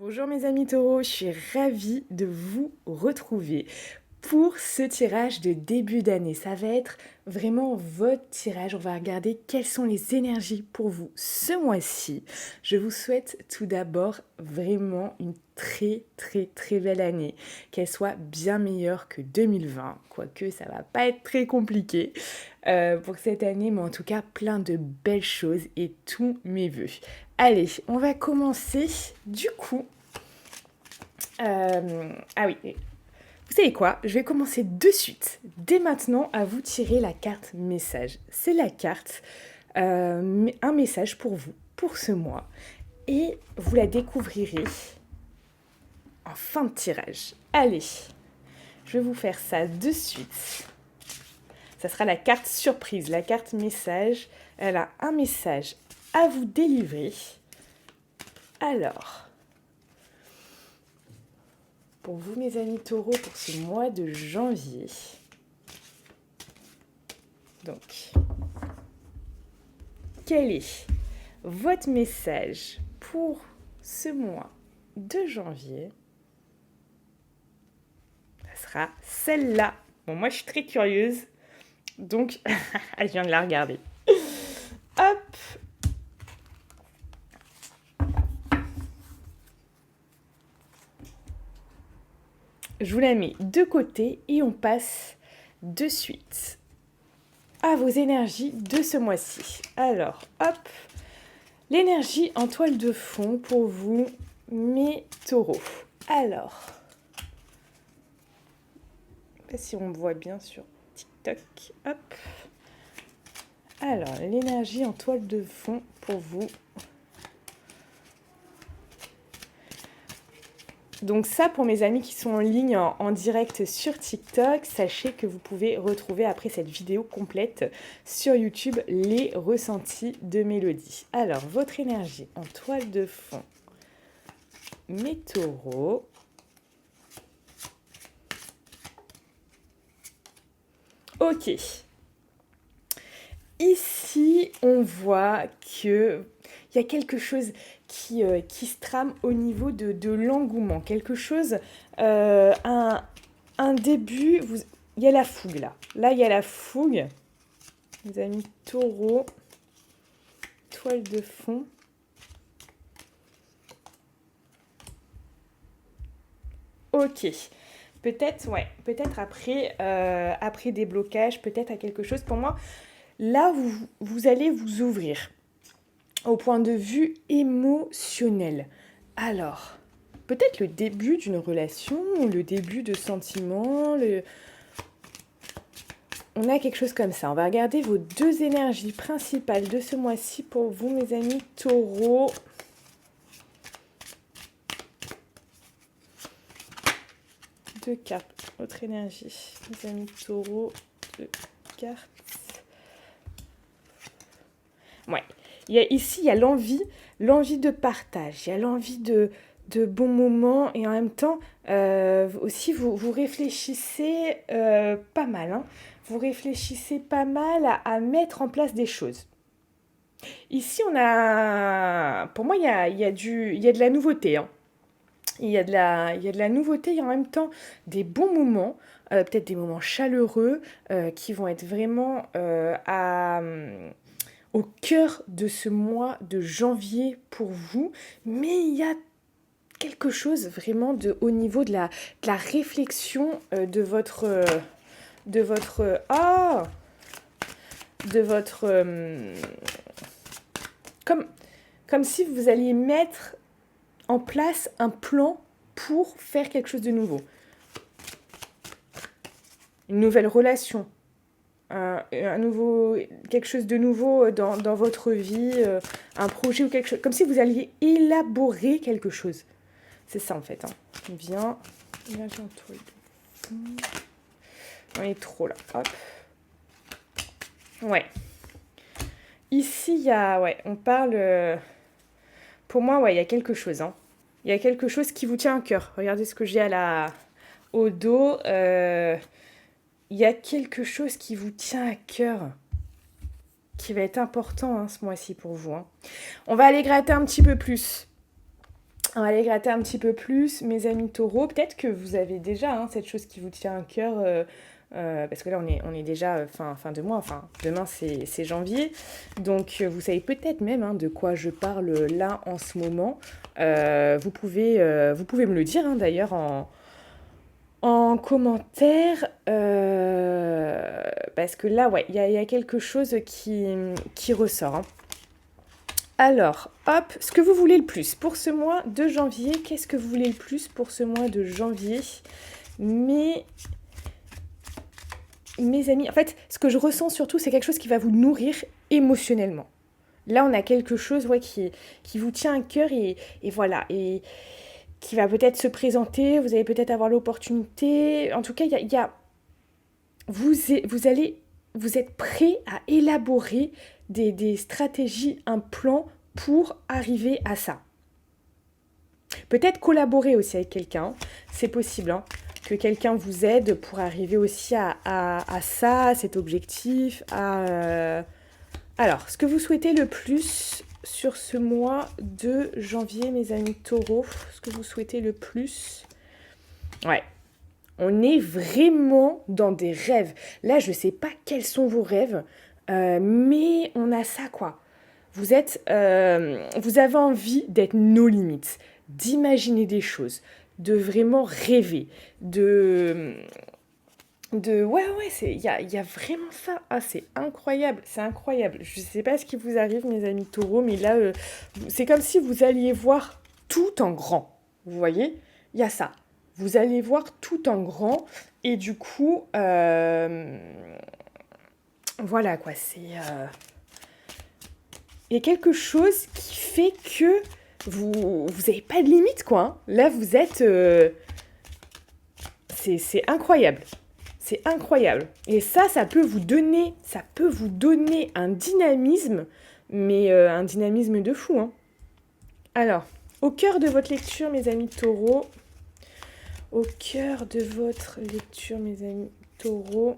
Bonjour mes amis taureaux, je suis ravie de vous retrouver pour ce tirage de début d'année. Ça va être vraiment votre tirage. On va regarder quelles sont les énergies pour vous ce mois-ci. Je vous souhaite tout d'abord vraiment une très belle année. Qu'elle soit bien meilleure que 2020, quoique ça va pas être très compliqué pour cette année, mais en tout cas plein de belles choses et tous mes vœux. Allez, on va commencer du coup. Ah oui, vous savez quoi? Je vais commencer de suite, dès maintenant, à vous tirer la carte message. C'est la carte, un message pour vous, pour ce mois. Et vous la découvrirez en fin de tirage. Allez, je vais vous faire ça de suite. Ça sera la carte surprise, la carte message. Elle a un message à vous délivrer. Alors, pour vous mes amis taureaux, pour ce mois de janvier. Donc, quel est votre message pour ce mois de janvier? Ça sera celle-là. Bon, moi je suis très curieuse, donc je viens de la regarder. Hop! Je vous la mets de côté et on passe de suite à vos énergies de ce mois-ci. Alors, hop, l'énergie en toile de fond pour vous, mes taureaux. Alors, je ne sais pas si on me voit bien sur TikTok. Hop. Alors, l'énergie en toile de fond pour vous. Donc ça, pour mes amis qui sont en ligne en direct sur TikTok, sachez que vous pouvez retrouver après cette vidéo complète sur YouTube les ressentis de Mélodie. Alors, votre énergie en toile de fond, mes taureaux. Ok. Ici, on voit qu'il y a quelque chose qui se trame au niveau de l'engouement. Quelque chose, un début, il y a la fougue là. Là, il y a la fougue. Les amis taureaux, toile de fond. Ok. Peut-être après des blocages, peut-être à quelque chose. Pour moi, là, vous allez vous ouvrir au point de vue émotionnel. Alors, peut-être le début d'une relation, le début de sentiments, on a quelque chose comme ça. On va regarder vos deux énergies principales de ce mois-ci pour vous, mes amis taureaux. Deux cartes. Votre énergie, mes amis taureaux. Deux cartes. Ouais. Ici, il y a l'envie de partage, il y a l'envie de bons moments et en même temps, aussi, vous réfléchissez pas mal. Hein. Vous réfléchissez pas mal à mettre en place des choses. Ici, pour moi, il y a de la nouveauté. Hein. Il y a de la nouveauté et en même temps des bons moments, peut-être des moments chaleureux qui vont être vraiment au cœur de ce mois de janvier pour vous, mais il y a quelque chose vraiment au niveau de la réflexion de votre comme si vous alliez mettre en place un plan pour faire quelque chose de nouveau, une nouvelle relation, quelque chose de nouveau dans votre vie, un projet ou quelque chose, comme si vous alliez élaborer quelque chose. C'est ça en fait. Hein. Viens toi. On est trop là. Hop. Ouais. Ici, il y a, on parle. Pour moi, il y a quelque chose. Hein. Il y a quelque chose qui vous tient à cœur. Regardez ce que j'ai au dos. Il y a quelque chose qui vous tient à cœur, qui va être important ce mois-ci pour vous. Hein. On va aller gratter un petit peu plus. On va aller gratter un petit peu plus, mes amis taureaux. Peut-être que vous avez déjà cette chose qui vous tient à cœur, parce que là on est déjà fin de mois, enfin demain c'est janvier. Donc vous savez peut-être même de quoi je parle là en ce moment. Vous pouvez me le dire d'ailleurs en commentaire, parce que là, ouais, il y a quelque chose qui ressort. Alors, hop, ce que vous voulez le plus pour ce mois de janvier, qu'est-ce que vous voulez le plus pour ce mois de janvier? Mes amis, en fait, ce que je ressens surtout, c'est quelque chose qui va vous nourrir émotionnellement. Là, on a quelque chose qui vous tient à cœur et voilà, et qui va peut-être se présenter, vous allez peut-être avoir l'opportunité. En tout cas, vous êtes prêt à élaborer des stratégies, un plan pour arriver à ça. Peut-être collaborer aussi avec quelqu'un, c'est possible, que quelqu'un vous aide pour arriver aussi à ça, à cet objectif. Alors, ce que vous souhaitez le plus sur ce mois de janvier, mes amis taureaux, ce que vous souhaitez le plus, ouais, on est vraiment dans des rêves. Là, je ne sais pas quels sont vos rêves, mais on a ça, quoi. Vous avez envie d'être nos limites, d'imaginer des choses, de vraiment rêver, ouais, il y a vraiment ça. Ah, c'est incroyable, c'est incroyable. Je ne sais pas ce qui vous arrive, mes amis taureaux, mais là, c'est comme si vous alliez voir tout en grand. Vous voyez? Il y a ça. Vous allez voir tout en grand, et du coup, voilà, quoi, c'est... Il y a quelque chose qui fait que vous n'avez pas de limite, quoi. Là, vous êtes... c'est incroyable. C'est incroyable. Et ça peut vous donner un dynamisme, mais un dynamisme de fou. Alors, au cœur de votre lecture, mes amis taureaux, au cœur de votre lecture, mes amis taureaux,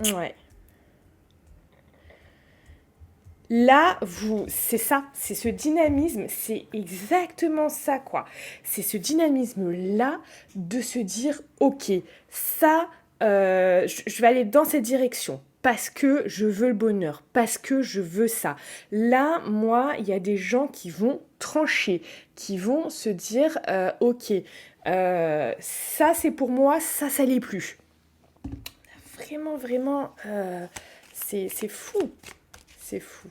ouais. Là, c'est ça, c'est ce dynamisme, c'est exactement ça, quoi. C'est ce dynamisme-là de se dire, ok, ça, je vais aller dans cette direction parce que je veux le bonheur, parce que je veux ça. Là, moi, il y a des gens qui vont trancher, qui vont se dire, ok, ça c'est pour moi, ça l'est plus. Vraiment, vraiment, c'est fou. C'est fou.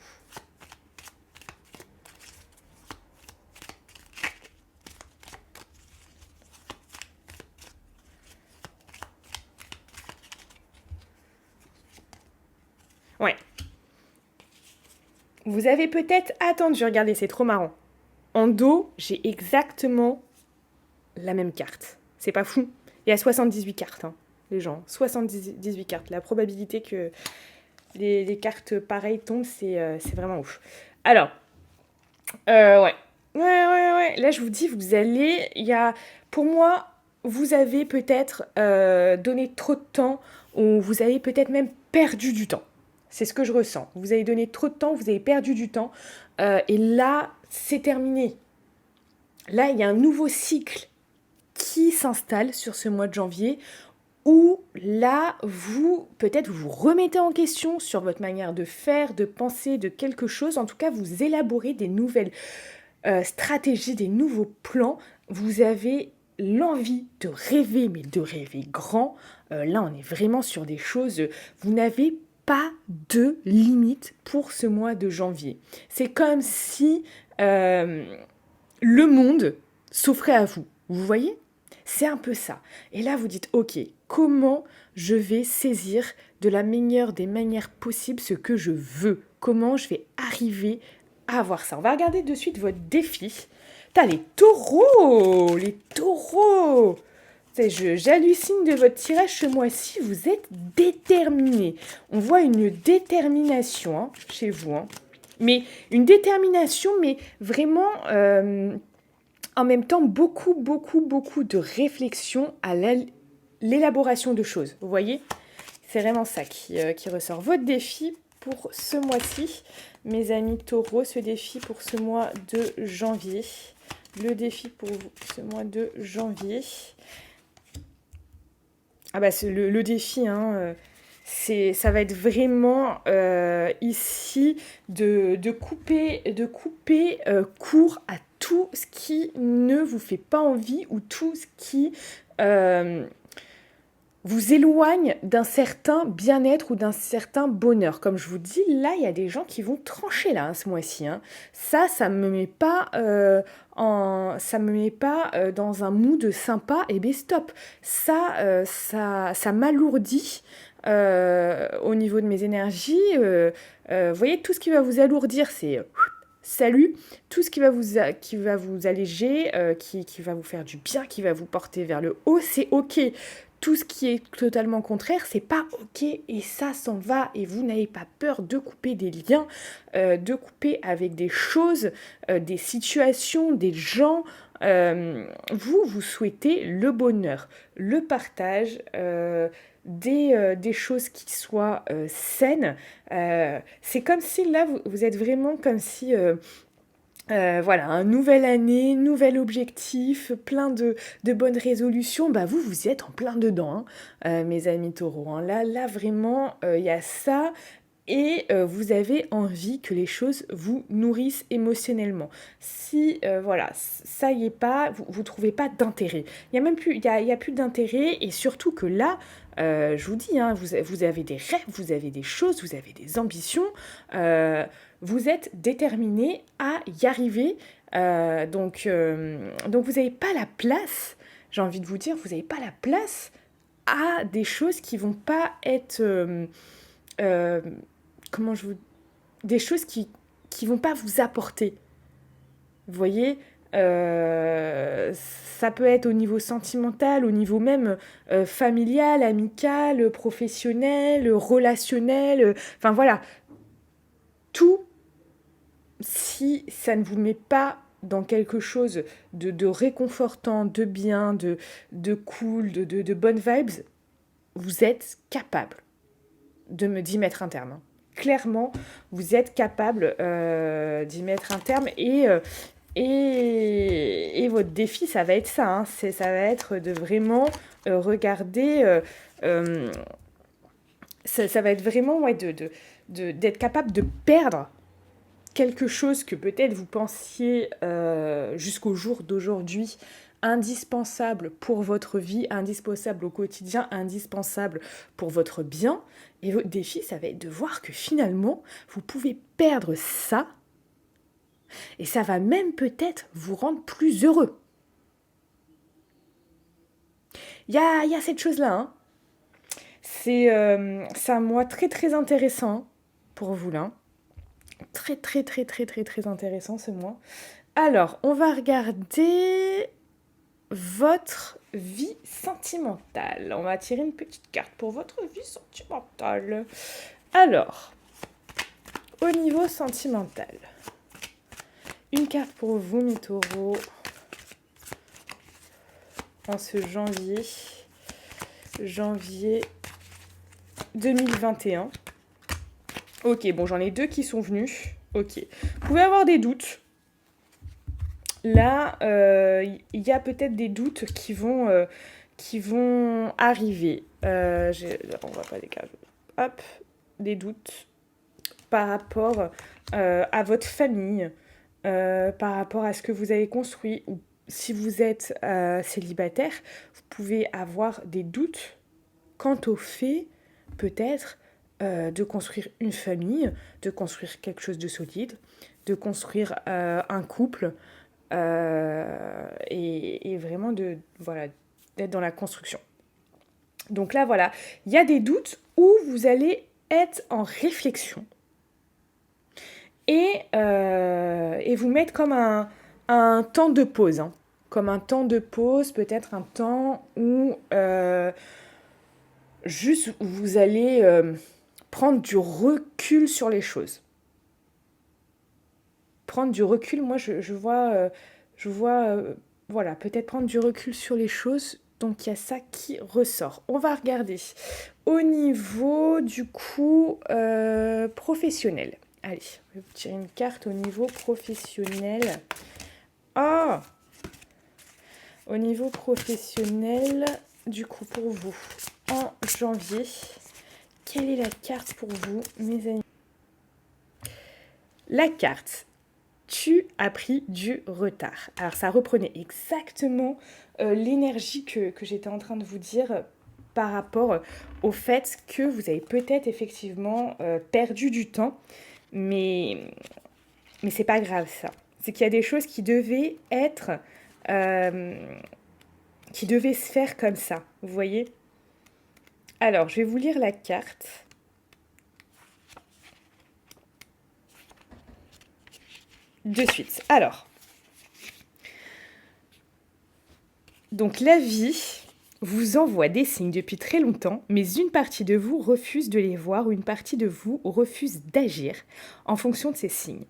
Ouais. Vous avez peut-être attendu, regardez, c'est trop marrant. En dos, j'ai exactement la même carte. C'est pas fou. Il y a 78 cartes, les gens. 78 cartes. La probabilité que les cartes pareilles tombent, c'est vraiment ouf. Alors, ouais. Ouais. Là, je vous dis, vous allez... Pour moi, vous avez peut-être donné trop de temps, ou vous avez peut-être même perdu du temps. C'est ce que je ressens. Vous avez donné trop de temps, vous avez perdu du temps. Et là, c'est terminé. Là, il y a un nouveau cycle qui s'installe sur ce mois de janvier où là, peut-être vous remettez en question sur votre manière de faire, de penser, de quelque chose. En tout cas, vous élaborez des nouvelles stratégies, des nouveaux plans. Vous avez l'envie de rêver, mais de rêver grand. Là, on est vraiment sur des choses... Vous n'avez pas de limite pour ce mois de janvier. C'est comme si le monde s'offrait à vous. Vous voyez ? C'est un peu ça. Et là, vous dites, ok, comment je vais saisir de la meilleure des manières possibles ce que je veux ? Comment je vais arriver à avoir ça ? On va regarder de suite votre défi. T'as les taureaux ! Les taureaux ! J'hallucine de votre tirage ce mois-ci, vous êtes déterminés. On voit une détermination chez vous. Mais une détermination, mais vraiment, en même temps, beaucoup de réflexion à l'élaboration de choses. Vous voyez ? C'est vraiment ça qui ressort. Votre défi, pour ce mois-ci. Mes amis taureaux, ce défi pour ce mois de janvier. Le défi pour vous, ce mois de janvier. Ah bah le défi, hein, ça va être vraiment ici de couper court à tout ce qui ne vous fait pas envie ou tout ce qui vous éloigne d'un certain bien-être ou d'un certain bonheur. Comme je vous dis, là, il y a des gens qui vont trancher là, hein, ce mois-ci. Hein. Ça me met pas ça me met pas dans un mood sympa. Et bien stop. Ça m'alourdit au niveau de mes énergies. Vous voyez, tout ce qui va vous alourdir, c'est salut. Tout ce qui va vous alléger, qui va vous faire du bien, qui va vous porter vers le haut, c'est ok. Tout ce qui est totalement contraire, c'est pas ok et ça s'en va et vous n'avez pas peur de couper des liens, de couper avec des choses, des situations, des gens. Vous souhaitez le bonheur, le partage, des choses qui soient saines. C'est comme si là, vous êtes vraiment comme si... voilà, un nouvelle année, nouvel objectif, plein de bonnes résolutions. Bah vous y êtes en plein dedans, hein, mes amis taureaux. Hein. Là, vraiment, il y a ça. Et vous avez envie que les choses vous nourrissent émotionnellement. Si, voilà, ça y est pas, vous trouvez pas d'intérêt. Il y a même plus, il y a plus d'intérêt. Et surtout que là, je vous dis, hein, vous avez des rêves, vous avez des choses, vous avez des ambitions. Vous êtes déterminé à y arriver. Donc vous n'avez pas la place, j'ai envie de vous dire, vous n'avez pas la place à des choses qui vont pas être... comment je vous... Des choses qui vont pas vous apporter. Vous voyez, ça peut être au niveau sentimental, au niveau même familial, amical, professionnel, relationnel. Enfin voilà, tout, si ça ne vous met pas dans quelque chose de réconfortant, de bien, de cool, de bonnes vibes, vous êtes capable d'y mettre un terme. Hein. Clairement, vous êtes capable d'y mettre un terme et votre défi, ça va être ça. Hein. Ça va être de vraiment regarder... ça va être vraiment ouais, d'être capable de perdre quelque chose que peut-être vous pensiez jusqu'au jour d'aujourd'hui indispensable pour votre vie, indispensable au quotidien, indispensable pour votre bien. Et votre défi, ça va être de voir que finalement, vous pouvez perdre ça et ça va même peut-être vous rendre plus heureux. Il y a cette chose-là. Hein. C'est un mois très très intéressant pour vous là. Très très très très très très intéressant ce mois. Alors, on va regarder votre vie sentimentale. On va tirer une petite carte pour votre vie sentimentale. Alors, au niveau sentimental, une carte pour vous, mes taureaux, en ce janvier 2021. Ok, bon, j'en ai deux qui sont venus. Ok. Vous pouvez avoir des doutes. Là, il y a peut-être des doutes qui vont arriver. On va pas décaler. Hop, des doutes par rapport à votre famille, par rapport à ce que vous avez construit. Ou si vous êtes célibataire, vous pouvez avoir des doutes quant au fait, peut-être, de construire une famille, de construire quelque chose de solide, de construire un couple, et vraiment d'être dans la construction. Donc là, voilà, il y a des doutes où vous allez être en réflexion et vous mettre comme un temps de pause. Hein. Comme un temps de pause, peut-être un temps où juste vous allez prendre du recul sur les choses. Prendre du recul, moi je vois, voilà, peut-être prendre du recul sur les choses, donc il y a ça qui ressort. On va regarder au niveau du coup professionnel. Allez, je vais vous tirer une carte au niveau professionnel. Ah! Au niveau professionnel, du coup pour vous, en janvier, quelle est la carte pour vous, mes amis? La carte, tu as pris du retard. Alors ça reprenait exactement l'énergie que j'étais en train de vous dire par rapport au fait que vous avez peut-être effectivement perdu du temps, mais c'est pas grave ça. C'est qu'il y a des choses qui devaient être, qui devaient se faire comme ça, vous voyez? Alors, je vais vous lire la carte. De suite. Alors, donc la vie vous envoie des signes depuis très longtemps, mais une partie de vous refuse de les voir ou une partie de vous refuse d'agir en fonction de ces signes.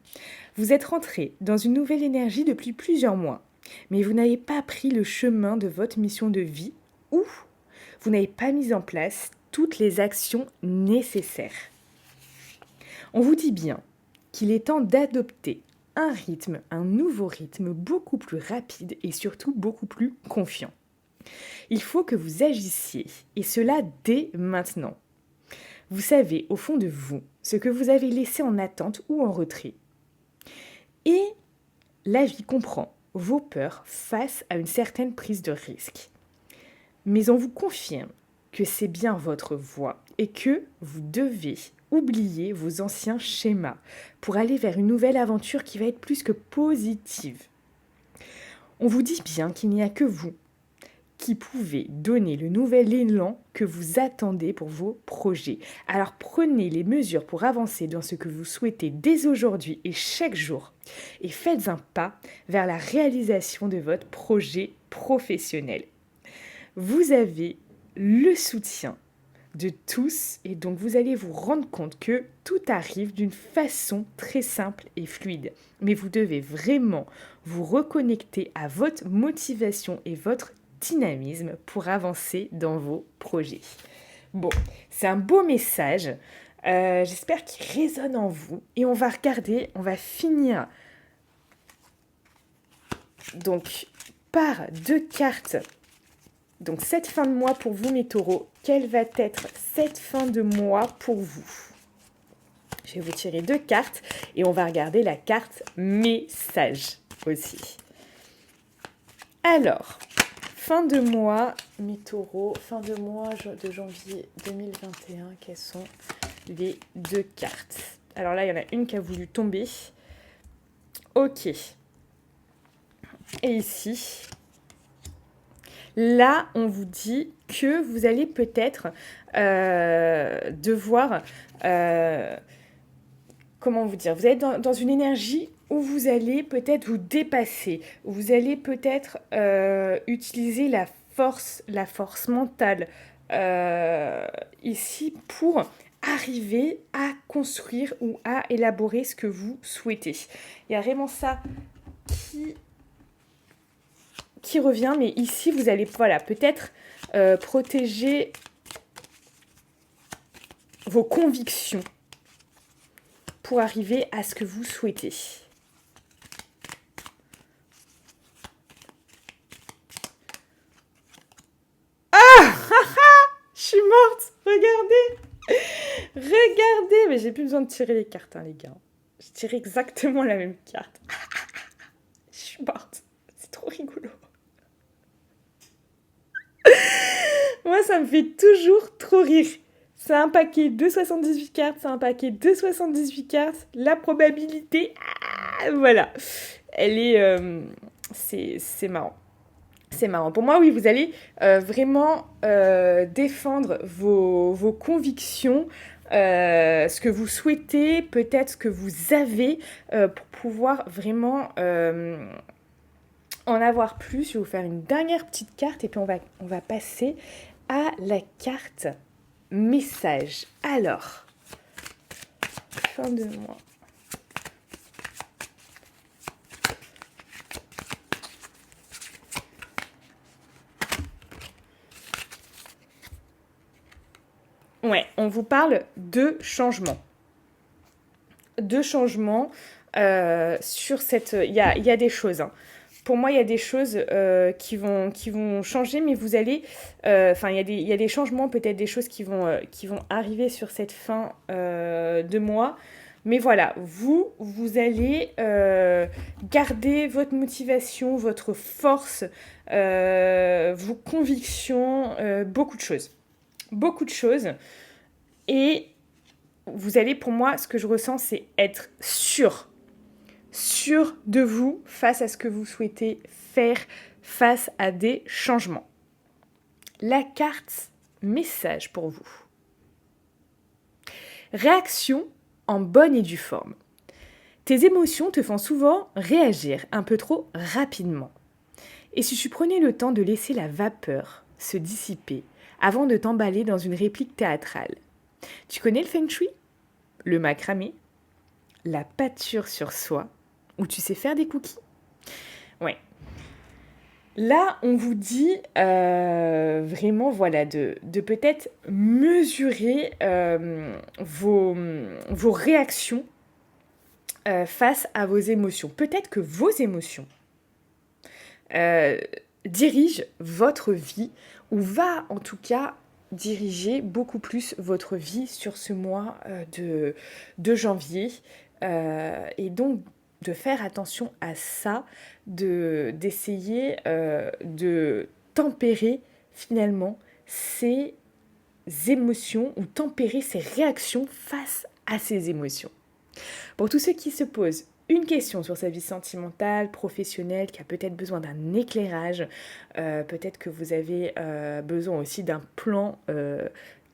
Vous êtes rentré dans une nouvelle énergie depuis plusieurs mois, mais vous n'avez pas pris le chemin de votre mission de vie ou vous n'avez pas mis en place toutes les actions nécessaires. On vous dit bien qu'il est temps d'adopter un nouveau rythme beaucoup plus rapide et surtout beaucoup plus confiant. Il faut que vous agissiez, et cela dès maintenant. Vous savez au fond de vous ce que vous avez laissé en attente ou en retrait. Et la vie comprend vos peurs face à une certaine prise de risque. Mais on vous confirme que c'est bien votre voie et que vous devez oublier vos anciens schémas pour aller vers une nouvelle aventure qui va être plus que positive. On vous dit bien qu'il n'y a que vous qui pouvez donner le nouvel élan que vous attendez pour vos projets. Alors prenez les mesures pour avancer dans ce que vous souhaitez dès aujourd'hui et chaque jour et faites un pas vers la réalisation de votre projet professionnel. Vous avez le soutien de tous et donc vous allez vous rendre compte que tout arrive d'une façon très simple et fluide. Mais vous devez vraiment vous reconnecter à votre motivation et votre dynamisme pour avancer dans vos projets. Bon, c'est un beau message. J'espère qu'il résonne en vous et on va regarder, on va finir donc par 2 cartes. Donc, cette fin de mois pour vous, mes taureaux, quelle va être cette fin de mois pour vous? Je vais vous tirer 2 cartes et on va regarder la carte message aussi. Alors, fin de mois, mes taureaux, fin de mois de janvier 2021, quelles sont les 2 cartes? Alors là, il y en a une qui a voulu tomber. Ok. Et ici... Là, on vous dit que vous allez peut-être devoir, comment vous dire, vous êtes dans une énergie où vous allez peut-être vous dépasser, où vous allez peut-être utiliser la force mentale ici pour arriver à construire ou à élaborer ce que vous souhaitez. Il y a vraiment ça qui revient, mais ici vous allez peut-être protéger vos convictions pour arriver à ce que vous souhaitez. Ah, je suis morte, regardez, mais j'ai plus besoin de tirer les cartes, les gars. Je tire exactement la même carte. Je suis morte, c'est trop rigolo. Moi, ça me fait toujours trop rire. C'est un paquet de 78 cartes, c'est un paquet de 78 cartes. La probabilité, voilà, elle est... c'est marrant. C'est marrant. Pour moi, oui, vous allez vraiment défendre vos convictions, ce que vous souhaitez, peut-être ce que vous avez, pour pouvoir vraiment... en avoir plus. Je vais vous faire une dernière petite carte et puis on va passer à la carte message. Alors, fin de mois. Ouais, on vous parle de changement. De changement sur cette... Il y a des choses, hein. Pour moi, il y a des choses qui vont changer, mais vous allez... Enfin, il y a des changements, peut-être des choses qui vont arriver sur cette fin de mois. Mais voilà, vous allez garder votre motivation, votre force, vos convictions, beaucoup de choses. Beaucoup de choses. Et vous allez, pour moi, ce que je ressens, c'est être sûr de vous face à ce que vous souhaitez faire, face à des changements. La carte message pour vous. Réaction en bonne et due forme. Tes émotions te font souvent réagir un peu trop rapidement. Et si tu prenais le temps de laisser la vapeur se dissiper avant de t'emballer dans une réplique théâtrale. Tu connais le feng shui ? Le macramé ? La pâture sur soie ? Ou tu sais faire des cookies ? Ouais. Là, on vous dit vraiment, voilà, de peut-être mesurer vos réactions face à vos émotions. Peut-être que vos émotions dirigent votre vie, ou va en tout cas diriger beaucoup plus votre vie sur ce mois de janvier. Et donc, de faire attention à ça, d'essayer de tempérer finalement ces émotions ou tempérer ces réactions face à ces émotions. Pour tous ceux qui se posent une question sur sa vie sentimentale, professionnelle, qui a peut-être besoin d'un éclairage, peut-être que vous avez besoin aussi d'un plan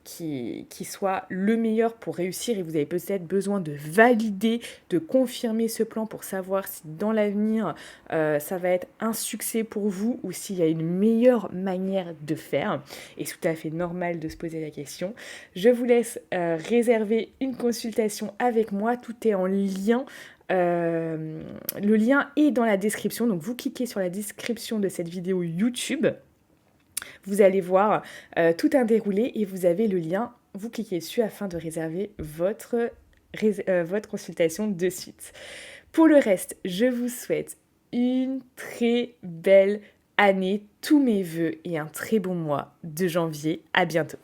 qui soit le meilleur pour réussir, et vous avez peut-être besoin de valider, de confirmer ce plan pour savoir si dans l'avenir ça va être un succès pour vous ou s'il y a une meilleure manière de faire. Et c'est tout à fait normal de se poser la question. Je vous laisse réserver une consultation avec moi, tout est en lien. Le lien est dans la description, donc vous cliquez sur la description de cette vidéo YouTube. Vous allez voir tout un déroulé et vous avez le lien. Vous cliquez dessus afin de réserver votre consultation de suite. Pour le reste, je vous souhaite une très belle année, tous mes vœux et un très bon mois de janvier. À bientôt.